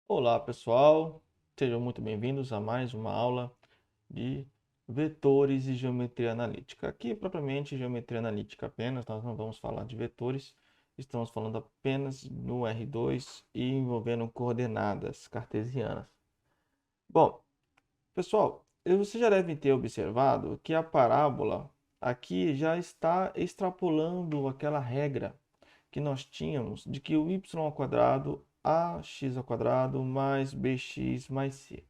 Olá, pessoal. Sejam muito bem-vindos a mais uma aula de vetores e geometria analítica. Aqui, propriamente, geometria analítica apenas, nós não vamos falar de vetores, estamos falando apenas no R2 e envolvendo coordenadas cartesianas. Bom, pessoal, você já deve ter observado que a parábola aqui já está extrapolando aquela regra que nós tínhamos de que o y ao quadrado ax ao quadrado mais bx mais c.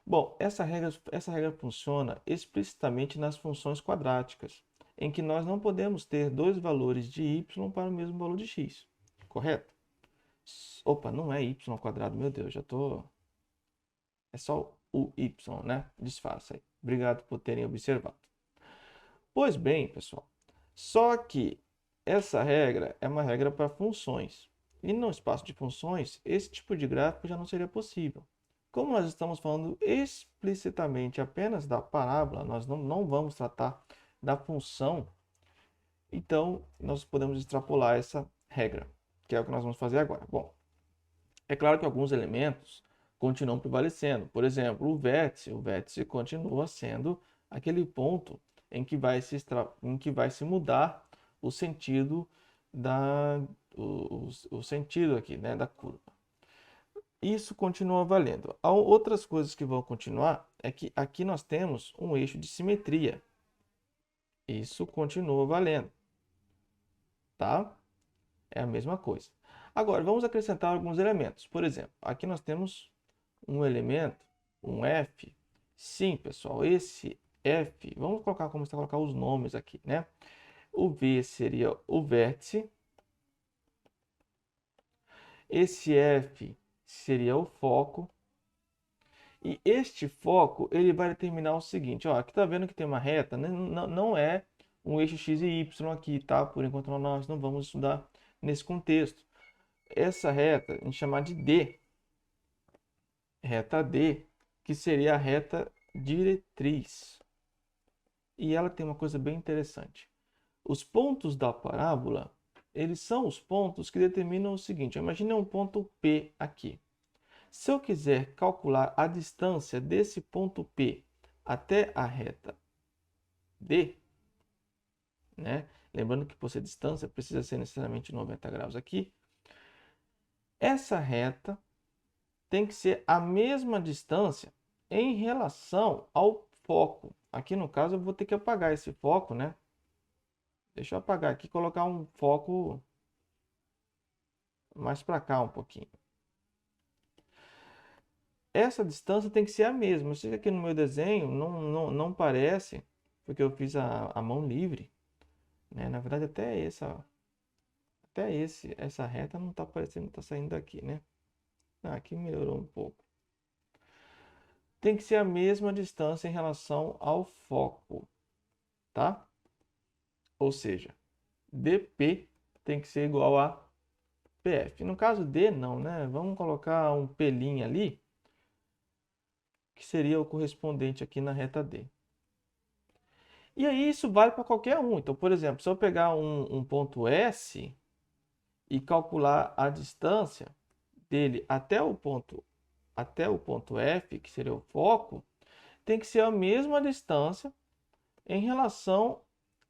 Bom, essa regra funciona explicitamente nas funções quadráticas, em que nós não podemos ter dois valores de y para o mesmo valor de x, correto? Opa, não é y ao quadrado, meu Deus, já tô... É só o y, né? Disfarça aí. Obrigado por terem observado. Pois bem, pessoal, só que essa regra é uma regra para funções. E no espaço de funções, esse tipo de gráfico já não seria possível. Como nós estamos falando explicitamente apenas da parábola, nós não vamos tratar da função, então nós podemos extrapolar essa regra, que é o que nós vamos fazer agora. Bom, é claro que alguns elementos continuam prevalecendo. Por exemplo, o vértice continua sendo aquele ponto em que vai se mudar o sentido o sentido aqui, né, da curva. Isso continua valendo. Há outras coisas que vão continuar é que aqui nós temos um eixo de simetria. Isso continua valendo, tá? É a mesma coisa. Agora, vamos acrescentar alguns elementos. Por exemplo, aqui nós temos um elemento, um F. Sim, pessoal, esse F, vamos começar a colocar os nomes aqui, né? O V seria o vértice. Esse F seria o foco. E este foco, ele vai determinar o seguinte, ó, aqui tá vendo que tem uma reta, né? Não é um eixo x e y aqui, tá? Por enquanto nós não vamos estudar nesse contexto. Essa reta a gente chama de D, reta D, que seria a reta diretriz. E ela tem uma coisa bem interessante. Os pontos da parábola, eles são os pontos que determinam o seguinte. Imagine um ponto P aqui. Se eu quiser calcular a distância desse ponto P até a reta D, né? Lembrando que por ser distância precisa ser necessariamente 90 graus aqui. Essa reta tem que ser a mesma distância em relação ao foco. Aqui no caso eu vou ter que apagar esse foco, né? Deixa eu apagar aqui e colocar um foco mais para cá um pouquinho. Essa distância tem que ser a mesma. Eu sei que aqui no meu desenho não parece, porque eu fiz a mão livre, né? Na verdade essa reta não está aparecendo, está saindo daqui, né? Aqui melhorou um pouco. Tem que ser a mesma distância em relação ao foco, tá? Ou seja, dp tem que ser igual a pf. No caso D, não, né? Vamos colocar um pelinho ali, que seria o correspondente aqui na reta D. E aí isso vale para qualquer um. Então, por exemplo, se eu pegar um ponto S e calcular a distância dele até o ponto F, que seria o foco, tem que ser a mesma distância em relação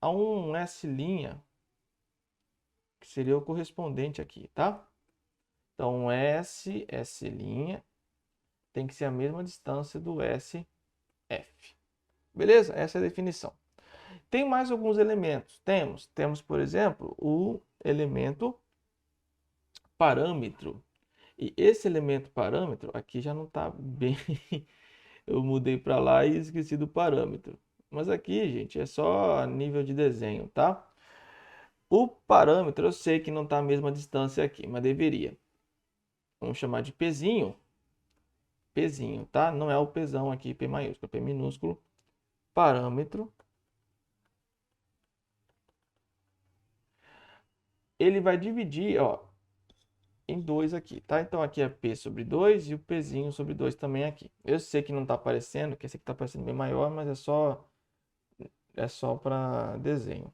a um S', que seria o correspondente aqui, tá? Então, S', tem que ser a mesma distância do SF. Beleza? Essa é a definição. Tem mais alguns elementos. Temos, por exemplo, o elemento parâmetro. E esse elemento parâmetro aqui já não está bem. Eu mudei para lá e esqueci do parâmetro. Mas aqui, gente, é só nível de desenho, tá? O parâmetro eu sei que não está a mesma distância aqui, mas deveria. Vamos chamar de Pzinho. Pzinho, tá? Não é o Pzão aqui, P maiúsculo, P minúsculo. Parâmetro. Ele vai dividir, ó, em 2 aqui, tá? Então aqui é P sobre 2 e o Pzinho sobre 2 também aqui. Eu sei que não está aparecendo, que esse aqui está aparecendo bem maior, mas é só para desenho.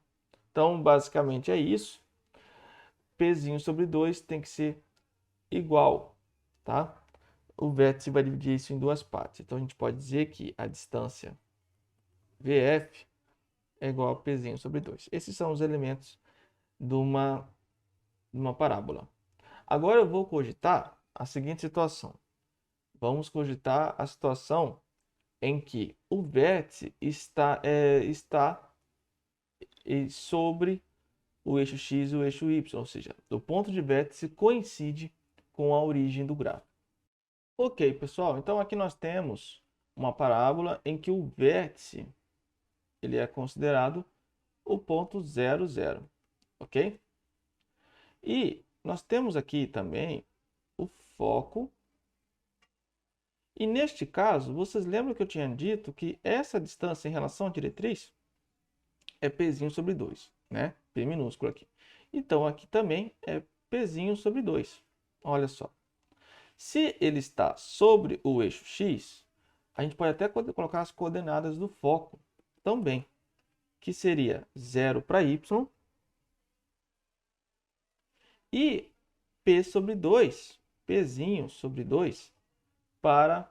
Então, basicamente é isso. Pzinho sobre 2 tem que ser igual, tá? o vértice vai dividir isso em duas partes. Então, a gente pode dizer que a distância VF é igual a Pzinho sobre 2. Esses são os elementos de uma parábola. Agora eu vou cogitar a seguinte situação. Vamos cogitar a situação em que o vértice está sobre o eixo x e o eixo y, ou seja, o ponto de vértice coincide com a origem do gráfico. Ok, pessoal, então aqui nós temos uma parábola em que o vértice ele é considerado o ponto 0, 0, ok? E nós temos aqui também o foco. E neste caso, vocês lembram que eu tinha dito que essa distância em relação à diretriz é Pzinho sobre 2, né? P minúsculo aqui. Então, aqui também é Pzinho sobre 2. Olha só. Se ele está sobre o eixo X, a gente pode até colocar as coordenadas do foco também, que seria 0 para Y e P sobre 2, Pzinho sobre 2 para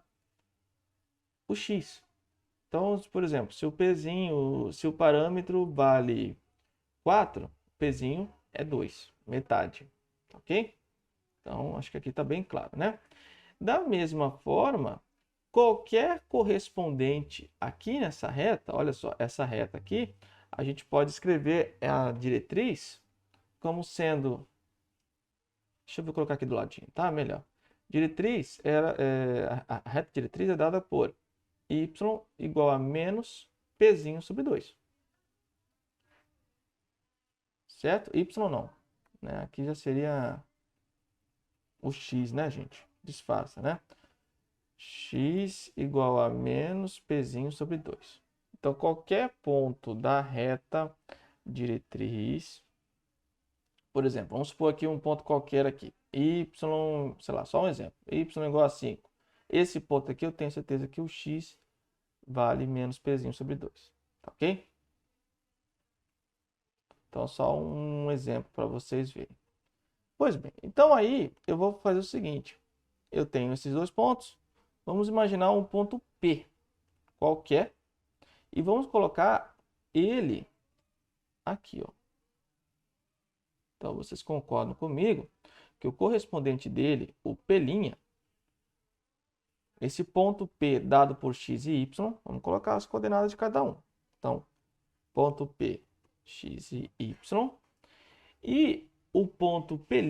o X. Então, por exemplo, se o parâmetro vale 4, Pzinho é 2, metade, ok? Então, acho que aqui está bem claro, né? Da mesma forma, qualquer correspondente aqui nessa reta, olha só, essa reta aqui, a gente pode escrever a diretriz como sendo, deixa eu colocar aqui do ladinho, tá? Melhor. Diretriz, a reta diretriz é dada por y igual a menos Pzinho sobre 2. Certo? Y não, né? Aqui já seria o x, né, gente? Disfarça, né? X igual a menos Pzinho sobre 2. Então, qualquer ponto da reta diretriz, por exemplo, vamos supor aqui um ponto qualquer aqui, y, sei lá, só um exemplo, y igual a 5. Esse ponto aqui eu tenho certeza que o x vale menos Pzinho sobre 2, tá ok? Então, só um exemplo para vocês verem. Pois bem, então aí eu vou fazer o seguinte. Eu tenho esses dois pontos. Vamos imaginar um ponto P qualquer. E vamos colocar ele aqui, ó. Então, vocês concordam comigo que o correspondente dele, o P', esse ponto P dado por x e y, vamos colocar as coordenadas de cada um. Então, ponto P, x e y. E o ponto P',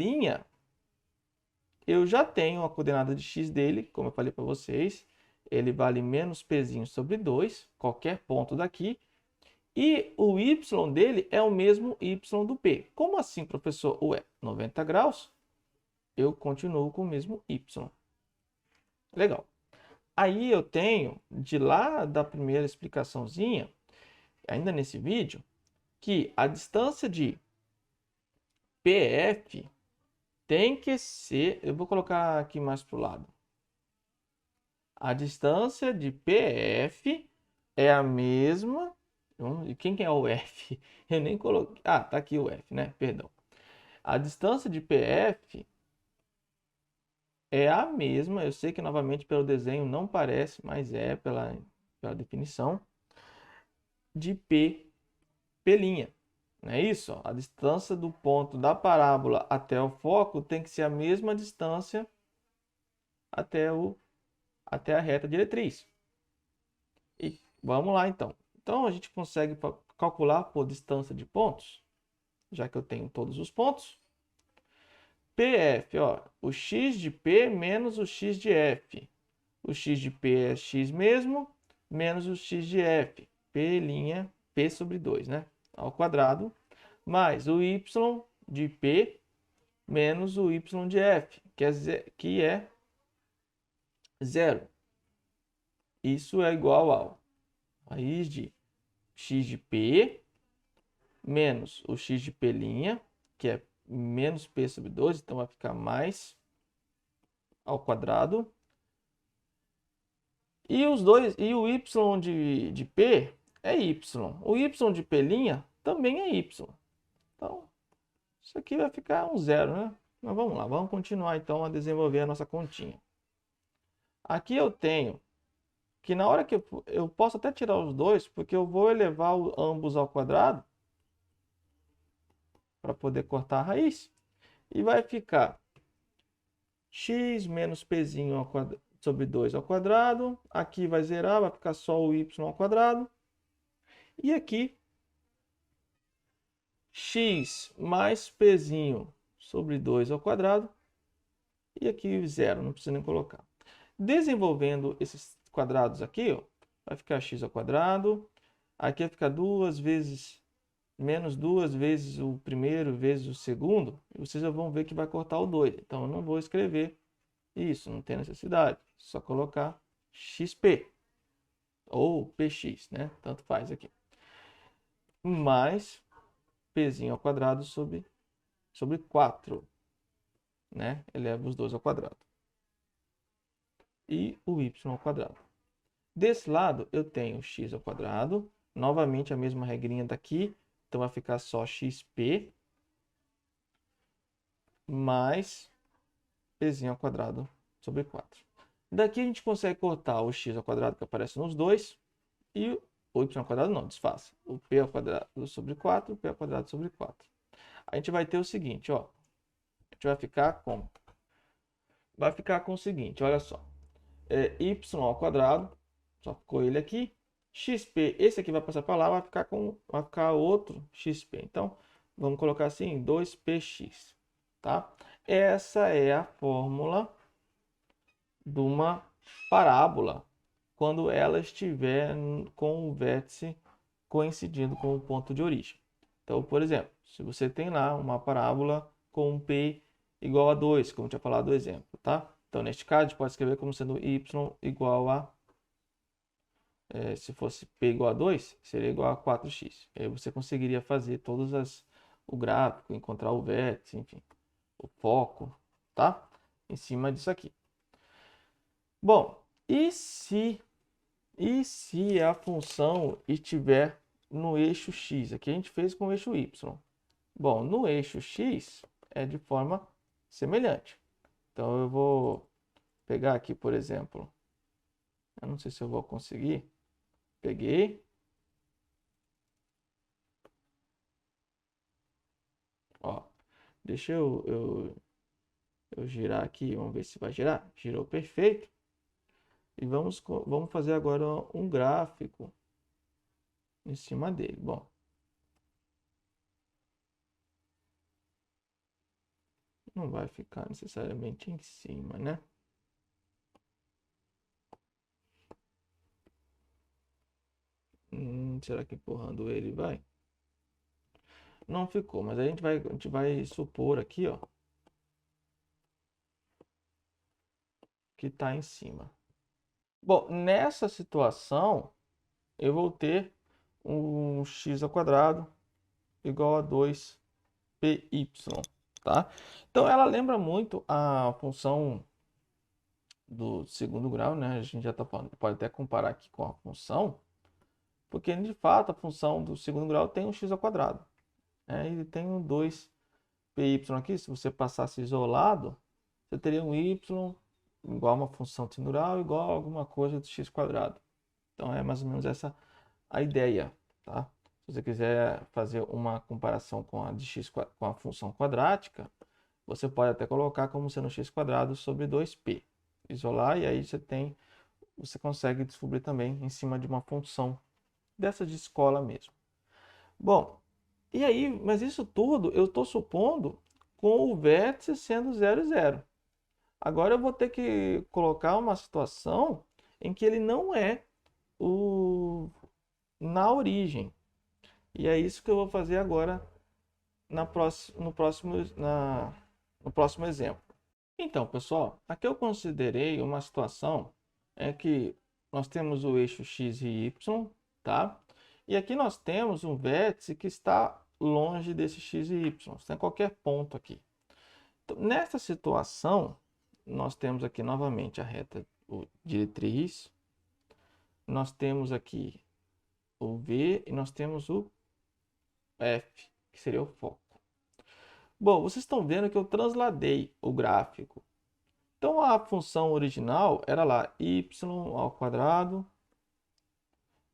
eu já tenho a coordenada de x dele, como eu falei para vocês. Ele vale menos Pzinho sobre 2, qualquer ponto daqui. E o y dele é o mesmo y do P. Como assim, professor? Ué, 90 graus, eu continuo com o mesmo y. Legal. Aí eu tenho, de lá da primeira explicaçãozinha, ainda nesse vídeo, que a distância de PF tem que ser... Eu vou colocar aqui mais para o lado. A distância de PF é a mesma... E quem que é o F? Eu nem coloquei... Ah, tá aqui o F, né? Perdão. A distância de PF é a mesma. Eu sei que, novamente, pelo desenho não parece, mas é pela definição de P'. Não é isso? A distância do ponto da parábola até o foco tem que ser a mesma distância até a reta diretriz. E vamos lá, então. Então, a gente consegue calcular por distância de pontos, já que eu tenho todos os pontos. PF, ó, o x de P menos o x de F. O x de P é x mesmo, menos o x de F. P sobre 2, né? Ao quadrado, mais o y de P menos o y de F, que é 0. Isso é igual ao raiz de x de P menos o x de P', que é menos P sobre 2, então vai ficar mais ao quadrado. E o y de P é y. O y de P' também é y. Então, isso aqui vai ficar um zero, né? Mas vamos lá, vamos continuar então a desenvolver a nossa continha. Aqui eu tenho que na hora que eu posso até tirar os dois, porque eu vou elevar ambos ao quadrado para poder cortar a raiz. E vai ficar x menos pzinho sobre 2 ao quadrado. Aqui vai zerar, vai ficar só o y ao quadrado. E aqui, x mais pzinho sobre 2 ao quadrado. E aqui zero, não precisa nem colocar. Desenvolvendo esses quadrados aqui, ó, vai ficar x ao quadrado. Aqui vai ficar 2 vezes, menos 2 vezes o primeiro vezes o segundo. E vocês já vão ver que vai cortar o 2. Então, eu não vou escrever isso, não tem necessidade. Só colocar xp. Ou px, né? Tanto faz aqui. Mais pzinho ao quadrado sobre 4. Né? Eleva os dois ao quadrado. E o y ao quadrado. Desse lado, eu tenho x ao quadrado. Novamente, a mesma regrinha daqui. Então, vai ficar só xp mais pzinho ao quadrado sobre 4. Daqui, a gente consegue cortar o x ao quadrado que aparece nos dois. E o y ao quadrado não, desfaça. O p ao quadrado sobre 4, o p ao quadrado sobre 4. A gente vai ter o seguinte, ó. A gente vai ficar com... Vai ficar com o seguinte, olha só. Y ao quadrado, só ficou ele aqui. XP, esse aqui vai passar para lá, vai ficar outro XP. Então, vamos colocar assim, 2px, tá? Essa é a fórmula de uma parábola, quando ela estiver com o vértice coincidindo com o ponto de origem. Então, por exemplo, se você tem lá uma parábola com P igual a 2, como eu tinha falado do exemplo, tá? Então, neste caso, a gente pode escrever como sendo y igual a, se fosse P igual a 2, seria igual a 4x. Aí você conseguiria fazer o gráfico, encontrar o vértice, enfim, o foco, tá? Em cima disso aqui. Bom, e se a função estiver no eixo x? Aqui a gente fez com o eixo y. Bom, no eixo x é de forma semelhante. Então, eu vou pegar aqui, por exemplo, eu não sei se eu vou conseguir. Peguei. Ó, deixa eu girar aqui, vamos ver se vai girar. Girou perfeito. E vamos fazer agora um gráfico em cima dele. Bom, não vai ficar necessariamente em cima, né? Será que empurrando ele vai? Não ficou, mas a gente vai supor aqui, ó, que está em cima. Bom, nessa situação, eu vou ter um x ao quadrado igual a 2py, tá? Então, ela lembra muito a função do segundo grau, né? A gente já pode até comparar aqui com a função, porque de fato a função do segundo grau tem um x ao quadrado, né? E tem um 2py aqui. Se você passasse isolado, você teria um y igual a uma função do segundo grau igual a alguma coisa do x quadrado. Então é mais ou menos essa a ideia, tá? Se você quiser fazer uma comparação com a de x com a função quadrática, você pode até colocar como sendo x quadrado sobre 2p. Isolar, e aí você consegue descobrir também em cima de uma função dessa de escola mesmo. Bom, e aí, mas isso tudo eu estou supondo com o vértice sendo 0 e 0. Agora eu vou ter que colocar uma situação em que ele não é na origem. E é isso que eu vou fazer agora no próximo exemplo. Então, pessoal, aqui eu considerei uma situação em que nós temos o eixo x e y, tá? E aqui nós temos um vértice que está longe desse x e y, está em qualquer ponto aqui. Então, nessa situação, nós temos aqui novamente a reta diretriz, nós temos aqui o V e nós temos o F, que seria o foco. Bom, vocês estão vendo que eu transladei o gráfico Então, a função original era lá y ao quadrado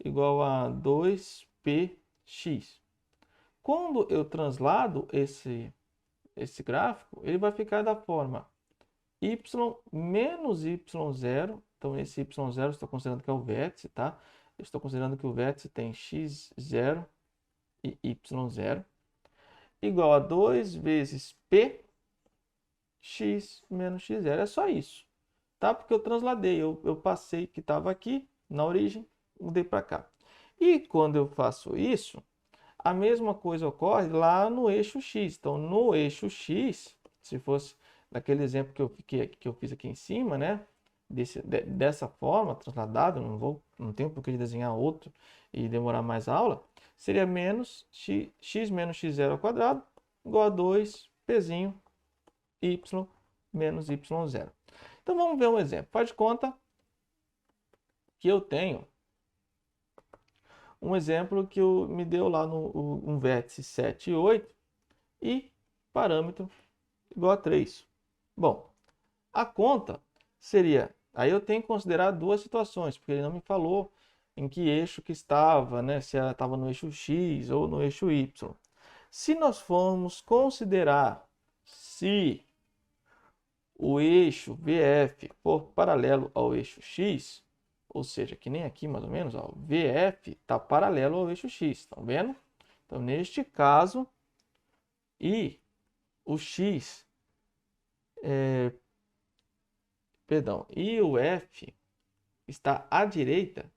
igual a 2px. Quando eu translado esse gráfico, ele vai ficar da forma y menos y0. Então, esse y0 eu estou considerando que é o vértice, tá? Eu estou considerando que o vértice tem x0 e y0 igual a 2 vezes p x menos x0. É só isso, tá? Porque eu transladei, eu passei que estava aqui na origem, mudei para cá. E quando eu faço isso, a mesma coisa ocorre lá no eixo x. Então, no eixo x, se fosse daquele exemplo que eu fiz aqui em cima, né? Dessa forma, transladado, não tenho por que desenhar outro e demorar mais a aula, seria menos x menos x0 ao quadrado igual a 2 pzinho y menos y0. Então, vamos ver um exemplo. Faz de conta que eu tenho um exemplo que me deu lá um vértice 7 e 8 e parâmetro igual a 3. Bom, a conta seria... Aí eu tenho que considerar duas situações, porque ele não me falou em que eixo que estava, né? Se ela estava no eixo X ou no eixo Y. Se nós formos considerar se o eixo VF for paralelo ao eixo X, ou seja, que nem aqui mais ou menos, ó, VF está paralelo ao eixo X, estão vendo? Então, neste caso, e o X, e o F está à direita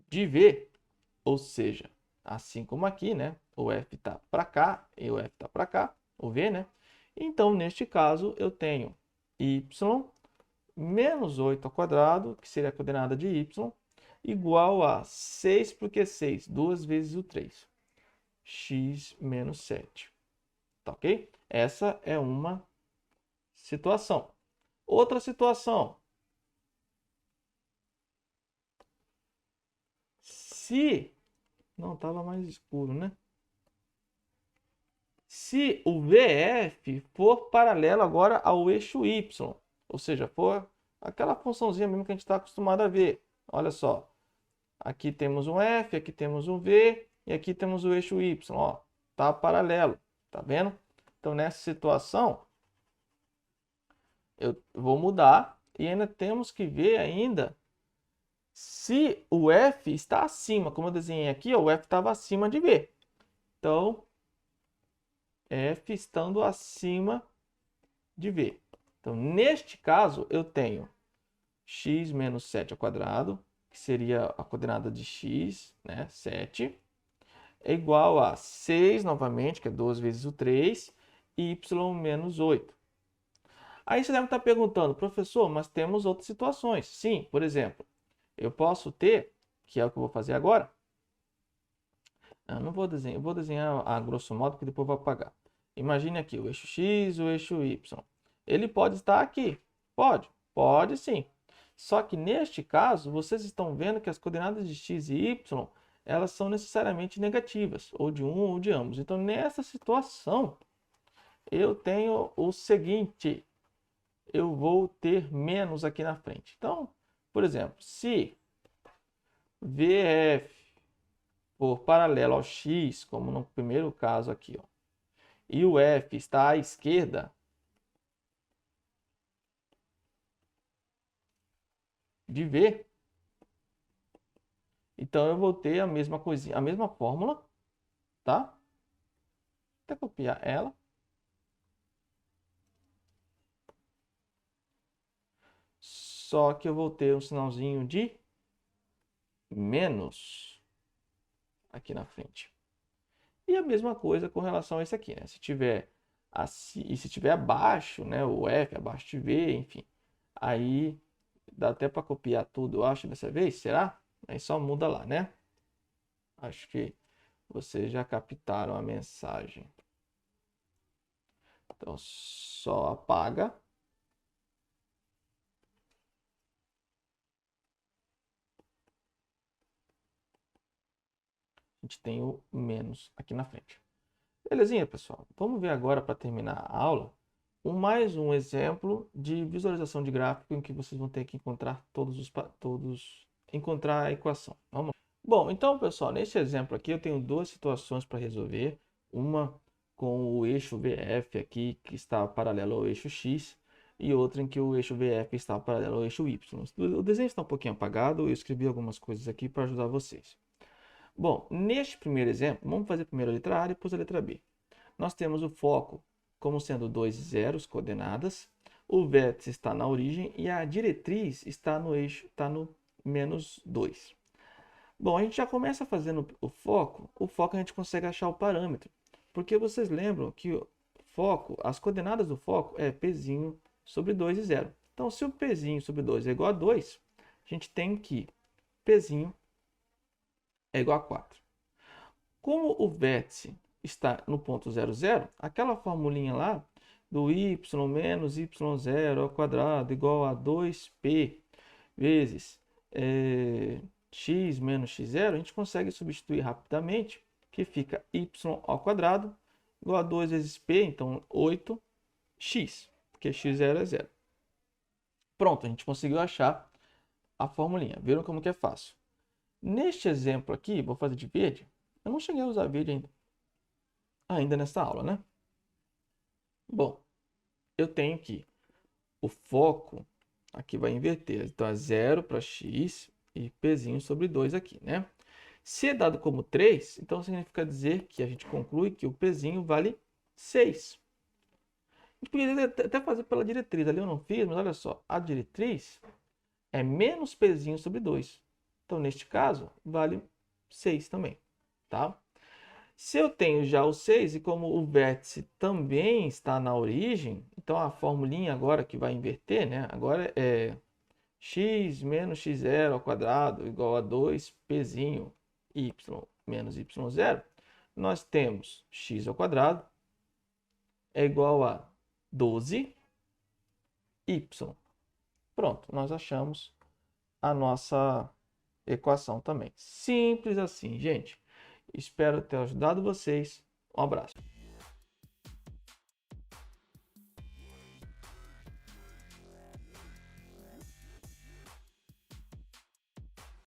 de V, ou seja, assim como aqui, né? O F está para cá e o F está para cá, o V, né? Então, neste caso, eu tenho y menos 8 ao quadrado, que seria a coordenada de y, igual a 6, porque 6, 2 vezes o 3, x menos 7. Tá ok? Essa é uma situação. Outra situação. Se... Não, estava mais escuro, né? Se o VF for paralelo agora ao eixo Y, ou seja, for aquela funçãozinha mesmo que a gente está acostumado a ver. Olha só, aqui temos um F, aqui temos um V e aqui temos o eixo Y. Ó, tá paralelo, tá vendo? Então, nessa situação, eu vou mudar e ainda temos que ver ainda se o F está acima. Como eu desenhei aqui, ó, o F estava acima de V. Então, F estando acima de V. Então, neste caso, eu tenho x menos 7 ao quadrado, que seria a coordenada de x, né, 7, é igual a 6 novamente, que é 2 vezes o 3, e y menos 8. Aí você deve estar perguntando, professor, mas temos outras situações. Sim, por exemplo, eu posso ter, que é o que eu vou fazer agora, eu não vou desenhar, eu vou desenhar a grosso modo, porque depois eu vou apagar. Imagine aqui o eixo x, o eixo y. Ele pode estar aqui. Pode? Pode sim. Só que neste caso, vocês estão vendo que as coordenadas de x e y, elas são necessariamente negativas, ou de um ou de ambos. Então, nessa situação, eu tenho o seguinte, eu vou ter menos aqui na frente. Então, por exemplo, se VF for paralelo ao x, como no primeiro caso aqui, ó, e o F está à esquerda de V, então eu vou ter a mesma coisinha, a mesma fórmula, tá? Vou até copiar ela. Só que eu vou ter um sinalzinho de menos aqui na frente. E a mesma coisa com relação a esse aqui, né? Se tiver assim, e se tiver abaixo, né, o F abaixo de V, enfim, aí dá até para copiar tudo, eu acho, dessa vez, será? Aí só muda lá, né? Acho que vocês já captaram a mensagem. Então, só apaga. A gente tem o menos aqui na frente. Belezinha, pessoal? Vamos ver agora, para terminar a aula, mais um exemplo de visualização de gráfico em que vocês vão ter que encontrar encontrar a equação. Vamos lá. Bom, então, pessoal, nesse exemplo aqui eu tenho duas situações para resolver. Uma com o eixo VF aqui, que está paralelo ao eixo X, e outra em que o eixo VF está paralelo ao eixo Y. O desenho está um pouquinho apagado, eu escrevi algumas coisas aqui para ajudar vocês. Bom, neste primeiro exemplo, vamos fazer primeiro a letra A e depois a letra B. Nós temos o foco como sendo 2 zeros coordenadas, o vértice está na origem e a diretriz está no eixo, está no menos 2. Bom, a gente já começa fazendo o foco a gente consegue achar o parâmetro, porque vocês lembram que o foco, as coordenadas do foco é Pzinho sobre 2 e 0. Então, se o Pzinho sobre 2 é igual a 2, a gente tem que Pzinho é igual a 4. Como o vértice está no ponto 0, 0, aquela formulinha lá do y menos y0 ao quadrado igual a 2p vezes x menos x0, a gente consegue substituir rapidamente, que fica y ao quadrado igual a 2 vezes p, então 8x, porque x0 é 0. Pronto, a gente conseguiu achar a formulinha. Viram como que é fácil? Neste exemplo aqui, vou fazer de verde. Eu não cheguei a usar verde ainda nessa aula, né? Bom, eu tenho que o foco aqui vai inverter. Então, é 0 para x e pzinho sobre 2 aqui, né? Se é dado como 3, então significa dizer que a gente conclui que o pzinho vale 6. A gente poderia até fazer pela diretriz. Ali eu não fiz, mas olha só. A diretriz é menos pzinho sobre 2. Então, neste caso, vale 6 também, tá? Se eu tenho já o 6 e como o vértice também está na origem, então a formulinha agora que vai inverter, né? Agora é x menos x0 ao quadrado igual a 2pzinho y menos y0. Nós temos x ao quadrado é igual a 12y. Pronto, nós achamos a nossa equação também. Simples assim, gente. Espero ter ajudado vocês. Um abraço.